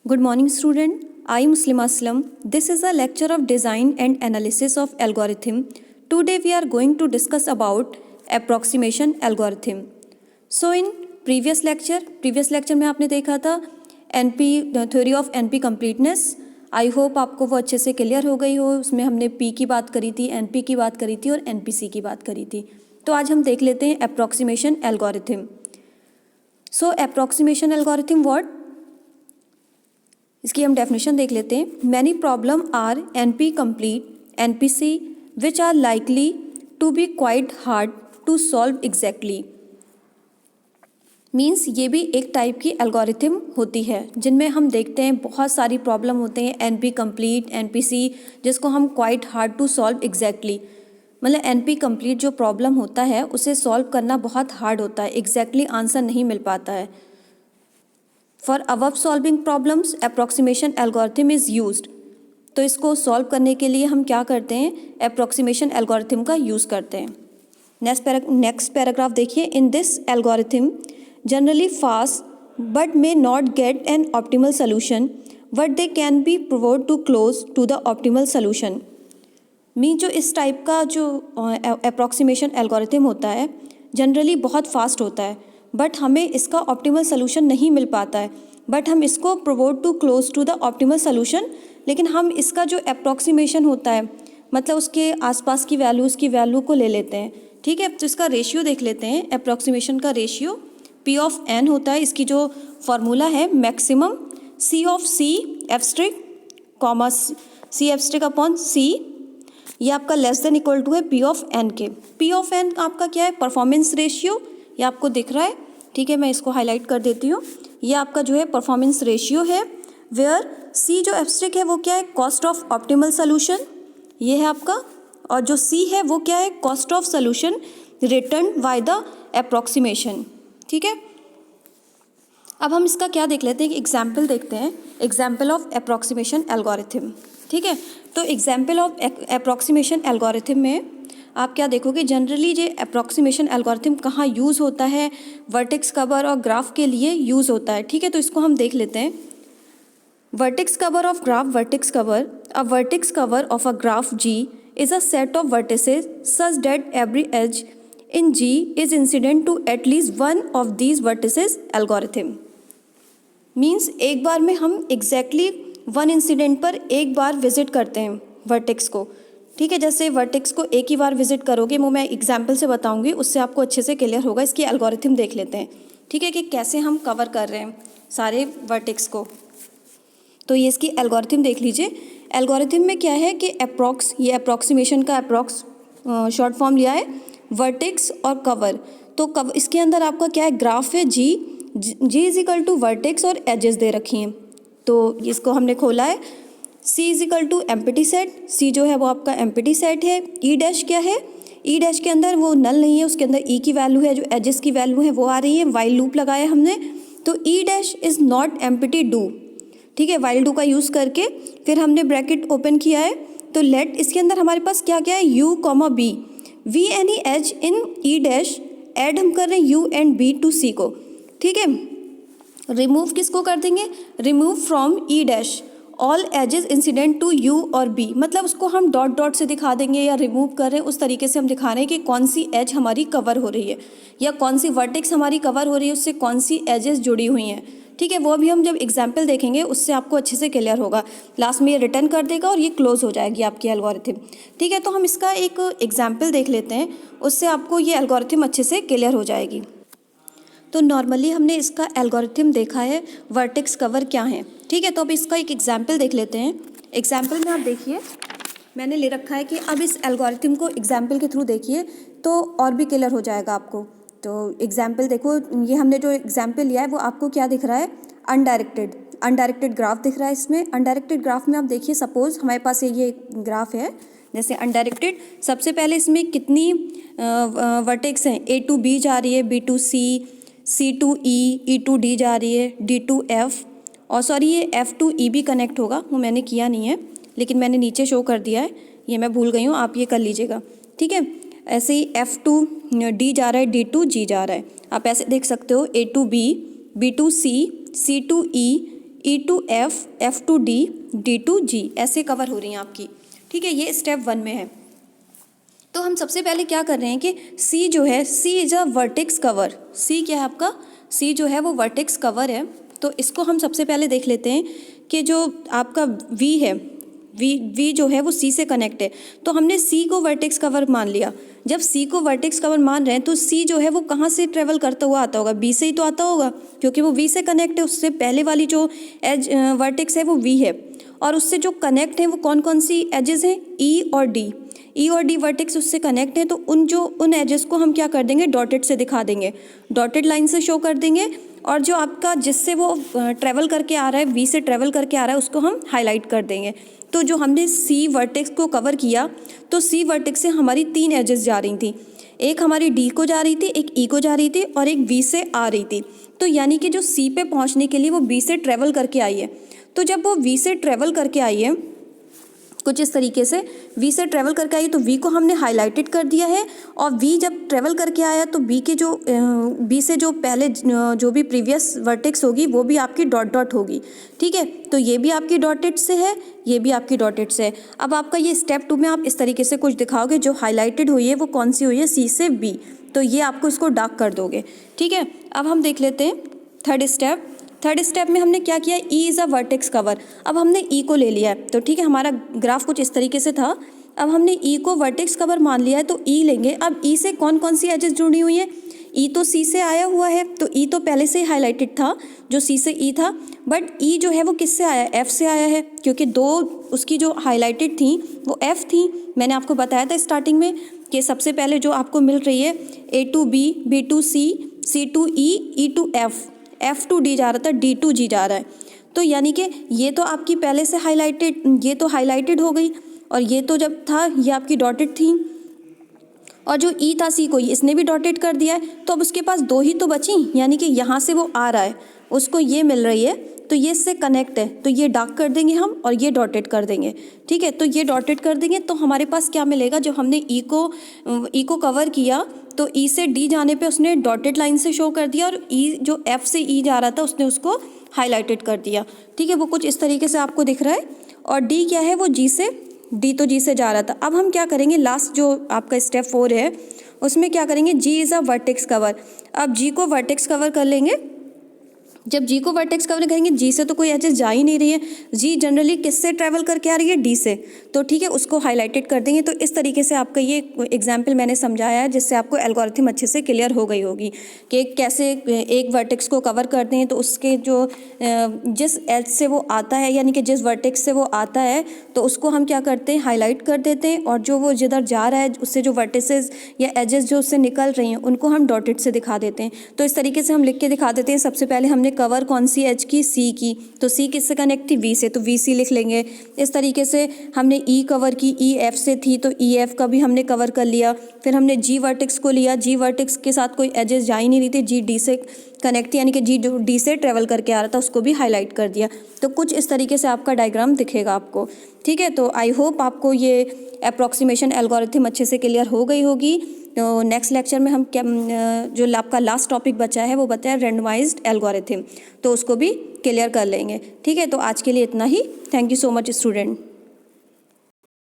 Good morning, student. I am Muslima Aslam. This is a lecture of design and analysis of algorithm. Today we are going to discuss about approximation algorithm. So in previous lecture में आपने देखा था NP theory of NP completeness. I hope आपको वो अच्छे से clear हो गई हो. उसमें हमने P की बात करी थी, NP की बात करी थी और NPC की बात करी थी. तो आज हम देख लेते हैं approximation algorithm. So approximation algorithm what? इसकी हम डेफिनेशन देख लेते हैं. Many problem are NP complete NPC which are likely to be quite hard to solve exactly. Means ये भी एक टाइप की एल्गोरिथम होती है जिनमें हम देखते हैं बहुत सारी प्रॉब्लम होते हैं NP कंप्लीट NPC जिसको हम quite hard to solve exactly. मतलब NP कंप्लीट जो प्रॉब्लम होता है उसे सॉल्व करना बहुत हार्ड होता है, एग्जैक्टली आंसर नहीं मिल पाता है. For above solving problems approximation algorithm is used. तो इसको सॉल्व करने के लिए हम क्या करते हैं, अप्रॉक्सीमेशन एल्गोरिथम का यूज़ करते हैं. नेक्स्ट पैराग्राफ देखिए. In this algorithm generally fast but may not get an optimal solution but they can be provide to close to the optimal solution. Mean जो इस टाइप का जो अप्रॉक्सीमेशन एल्गोरिथम होता है जनरली बहुत फास्ट होता है बट हमें इसका ऑप्टिमल सोल्यूशन नहीं मिल पाता है. बट हम इसको provide to close to the optimal solution, लेकिन हम इसका जो अप्रॉक्सीमेशन होता है मतलब उसके आसपास की वैल्यू को ले लेते हैं. ठीक है, तो इसका रेशियो देख लेते हैं. अप्रॉक्सीमेशन का रेशियो P ऑफ N होता है. इसकी जो फार्मूला है maximum C of C abstract comma C abstract upon C. ये आपका लेस देन इक्वल टू है P ऑफ N के. P ऑफ N आपका क्या है, परफॉर्मेंस रेशियो. ये आपको दिख रहा है. ठीक है, मैं इसको हाईलाइट कर देती हूँ. ये आपका जो है परफॉर्मेंस रेशियो है. वेयर C जो एब्स्ट्रिक्ट है वो क्या है, कॉस्ट ऑफ ऑप्टिमल सोल्यूशन. ये है आपका. और जो C है वो क्या है, cost of solution return by the approximation. ठीक है, अब हम इसका क्या देख लेते हैं कि एग्जाम्पल देखते हैं. Example of approximation algorithm. ठीक है, तो एग्जाम्पल ऑफ अप्रॉक्सीमेशन एल्गोरिथम में आप क्या देखोगे, जनरली ये अप्रॉक्सीमेशन एल्गोरिथम कहाँ यूज़ होता है, वर्टेक्स कवर और ग्राफ के लिए यूज़ होता है. ठीक है, तो इसको हम देख लेते हैं. Vertex cover of graph. Vertex cover, a vertex cover of a graph G is a set of vertices such that every edge in G is incident to at least one of these vertices algorithm. Means एक बार में हम exactly one incident पर एक बार visit करते हैं vertex को. ठीक है, जैसे वर्टेक्स को एक ही बार विजिट करोगे, वो मैं एग्जाम्पल से बताऊंगी, उससे आपको अच्छे से क्लियर होगा. इसकी एल्गोरिथम देख लेते हैं. ठीक है, कि कैसे हम कवर कर रहे हैं सारे वर्टेक्स को. तो ये इसकी एल्गोरिथम देख लीजिए. एल्गोरिथम में क्या है कि अप्रॉक्स, ये अप्रॉक्सीमेशन का अप्रॉक्स शॉर्ट फॉर्म लिया है, वर्टेक्स और कवर. तो इसके अंदर आपका क्या है, ग्राफ है G is equal to vertex और एजेस दे रखी हैं. तो इसको हमने खोला है. C is equal to empty set. C जो है वो आपका एम्प्टी सेट है. E डैश क्या है, E डैश के अंदर वो नल नहीं है, उसके अंदर E की वैल्यू है, जो एजेस की वैल्यू है वो आ रही है. वाइल लूप लगाया हमने, तो E dash is not empty do. ठीक है, वाइल डू का यूज़ करके फिर हमने ब्रैकेट ओपन किया है. तो लेट इसके अंदर हमारे पास क्या क्या है, U comma B. V any edge in E dash add हम कर रहे हैं U and B to C को. ठीक है, रिमूव किसको कर देंगे, remove from E dash all edges incident to U और B. मतलब उसको हम डॉट डॉट से दिखा देंगे या रिमूव कर रहे हैं, उस तरीके से हम दिखा रहे हैं कि कौन सी एज हमारी कवर हो रही है या कौन सी वर्टेक्स हमारी कवर हो रही है, उससे कौन सी एजेस जुड़ी हुई हैं. ठीक है, वो भी हम जब एग्जाम्पल देखेंगे उससे आपको अच्छे से क्लियर होगा. लास्ट में ये रिटर्न कर देगा और ये क्लोज हो जाएगी आपकी एल्गोरिथम. ठीक है, तो हम इसका एक एग्जाम्पल देख लेते हैं, उससे आपको ये एल्गोरिथम अच्छे से क्लियर हो जाएगी. तो नॉर्मली हमने इसका एल्गोरिथम देखा है, वर्टेक्स कवर क्या है. ठीक है, तो अब इसका एक एग्जाम्पल देख लेते हैं. एग्जाम्पल में आप देखिए मैंने ले रखा है कि अब इस एल्गोरिथम को एग्जाम्पल के थ्रू देखिए तो और भी क्लियर हो जाएगा आपको. तो एग्जाम्पल देखो, ये हमने जो एग्जाम्पल लिया है वो आपको क्या दिख रहा है, अनडायरेक्टेड ग्राफ दिख रहा है. इसमें अनडायरेक्टेड ग्राफ में आप देखिए, सपोज हमारे पास ये ग्राफ है जैसे अनडायरेक्टेड. सबसे पहले इसमें कितनी वर्टेक्स हैं, A टू B जा रही है, B to C, C to E, E to D जा रही है, D टू F. और सॉरी ये F टू E भी कनेक्ट होगा, वो मैंने किया नहीं है लेकिन मैंने नीचे शो कर दिया है, ये मैं भूल गई हूँ, आप ये कर लीजिएगा. ठीक है, ऐसे ही F टू D जा रहा है, D टू G जा रहा है. आप ऐसे देख सकते हो, A to B, B to C, C to E, E to F, F to D, D to G, ऐसे कवर हो रही हैं आपकी। ठीक है, ये स्टेप 1 में है। तो हम सबसे पहले क्या कर रहे हैं कि सी जो है, सी इज अ वर्टेक्स कवर। सी क्या है आपका, सी जो है वो वर्टेक्स कवर है। तो इसको हम सबसे पहले देख लेते हैं कि जो आपका वी है, वी जो है वो सी से कनेक्ट है। तो हमने सी को वर्टेक्स कवर मान लिया। जब सी को वर्टेक्स कवर मान रहे हैं तो सी जो है वो कहाँ से ट्रेवल करता हुआ आता होगा, बी से ही तो आता होगा, क्योंकि वो वी से कनेक्ट है। उससे पहले वाली जो एज वर्टेक्स है वो वी है, और उससे जो कनेक्ट है वो कौन कौन सी एजेस हैं, ई और डी। ई और डी वर्टेक्स उससे कनेक्ट है, तो उन एजेस को हम क्या कर देंगे, डॉटेड से दिखा देंगे, डॉटेड लाइन से शो कर देंगे। और जो आपका जिससे वो ट्रेवल करके आ रहा है, वी से ट्रेवल करके आ रहा है, उसको हम हाईलाइट कर देंगे। तो जो हमने सी वर्टेक्स को कवर किया, तो सी वर्टेक्स से हमारी 3 एजेस जा रही थी। एक हमारी डी को जा रही थी, एक ई को जा रही थी, और एक वी से आ रही थी। तो यानी कि जो सी पे पहुंचने के लिए वो बी से ट्रेवल करके आई है। तो जब वो वी से ट्रेवल करके आई है कुछ इस तरीके से, वी से ट्रेवल करके आई, तो वी को हमने हाईलाइटेड कर दिया है। और वी जब ट्रेवल करके आया तो बी के जो बी से जो पहले जो भी प्रीवियस वर्टेक्स होगी वो भी आपकी डॉट डॉट होगी। ठीक है, तो ये भी आपकी डॉटेड से है, ये भी आपकी डॉटेड से है। अब आपका ये स्टेप 2 में आप इस तरीके से कुछ दिखाओगे, जो हाईलाइटेड हुई है वो कौन सी हुई है, सी से बी, तो ये आपको इसको डार्क कर दोगे। ठीक है, अब हम देख लेते हैं थर्ड स्टेप। थर्ड स्टेप में हमने क्या किया, E is a vertex cover. अब हमने ई को ले लिया है, तो ठीक है, हमारा ग्राफ कुछ इस तरीके से था। अब हमने ई को वर्टेक्स कवर मान लिया है, तो ई लेंगे। अब ई से कौन कौन सी एजेस जुड़ी हुई हैं, ई तो सी से आया हुआ है, तो ई तो पहले से ही हाईलाइटेड था, जो सी से ई था। बट ई जो है वो किससे आया है, एफ से आया है, क्योंकि 2 उसकी जो हाईलाइटेड थी वो एफ थी। मैंने आपको बताया था स्टार्टिंग में कि सबसे पहले जो आपको मिल रही है A to B, B to C, C to E, E to F, F to D जा रहा था, डी टू जी जा रहा है। तो यानी कि ये तो आपकी पहले से हाईलाइटेड, ये तो हाईलाइटेड हो गई, और ये तो जब था ये आपकी डॉटेड थी, और जो ई था सी को इसने भी डॉटेड कर दिया है। तो अब उसके पास 2 ही तो बची, यानी कि यहाँ से वो आ रहा है, उसको ये मिल रही है, तो ये इससे कनेक्ट है, तो ये डार्क कर देंगे हम, और ये डॉटेड कर देंगे। ठीक है, तो ये डॉटेड कर देंगे, तो हमारे पास क्या मिलेगा, जो हमने ई को कवर किया, तो ई से डी जाने पे उसने डॉटेड लाइन से शो कर दिया, और ई जो एफ से ई जा रहा था उसने उसको हाईलाइटेड कर दिया। ठीक है, वो कुछ इस तरीके से आपको दिख रहा है। और डी क्या है, वो जी से, डी तो जी से जा रहा था। अब हम क्या करेंगे, लास्ट जो आपका स्टेप 4 है उसमें क्या करेंगे, जी इज़ अ वर्टेक्स कवर। अब जी को वर्टेक्स कवर कर लेंगे। जब जी को वर्टेक्स कवर करेंगे, जी से तो कोई एजेस जा ही नहीं रही है, जी जनरली किससे ट्रैवल करके आ रही है, डी से, तो ठीक है, उसको हाईलाइटेड कर देंगे। तो इस तरीके से आपका ये एग्जाम्पल मैंने समझाया है, जिससे आपको एल्गोरिथम अच्छे से क्लियर हो गई होगी कि कैसे एक वर्टेक्स को कवर करते हैं। तो उसके जो जिस एज से वो आता है, यानी कि जिस वर्टेक्स से वो आता है, तो उसको हम क्या करते हैं, हाईलाइट कर देते हैं, और जो वो जिधर जा रहा है उससे जो वर्टिसेस या एजेस जो उससे निकल रही हैं उनको हम डॉटेड से दिखा देते हैं। तो इस तरीके से हम लिख के दिखा देते हैं। सबसे पहले हमने कवर कौन सी एज की, सी की, तो सी किससे कनेक्ट थी, वी से, तो वी सी लिख लेंगे। इस तरीके से हमने ई कवर की, ई एफ से थी, तो ई एफ का भी हमने कवर कर लिया। फिर हमने जी वर्टेक्स को लिया, जी वर्टेक्स के साथ कोई एजेस जा ही नहीं रही थी, जी डी से कनेक्ट थी, यानी कि जी जो डी से ट्रेवल करके आ रहा था उसको भी हाईलाइट कर दिया। तो कुछ इस तरीके से आपका डायग्राम दिखेगा आपको। ठीक है, तो आई होप आपको ये अप्रॉक्सीमेशन एल्गोरिथम अच्छे से क्लियर हो गई होगी। तो नेक्स्ट लेक्चर में हम क्या जो आपका लास्ट टॉपिक बचा है वो बचा है रैंडमाइज्ड एल्गोरिथम, तो उसको भी क्लियर कर लेंगे। ठीक है, तो आज के लिए इतना ही। Thank you so much student.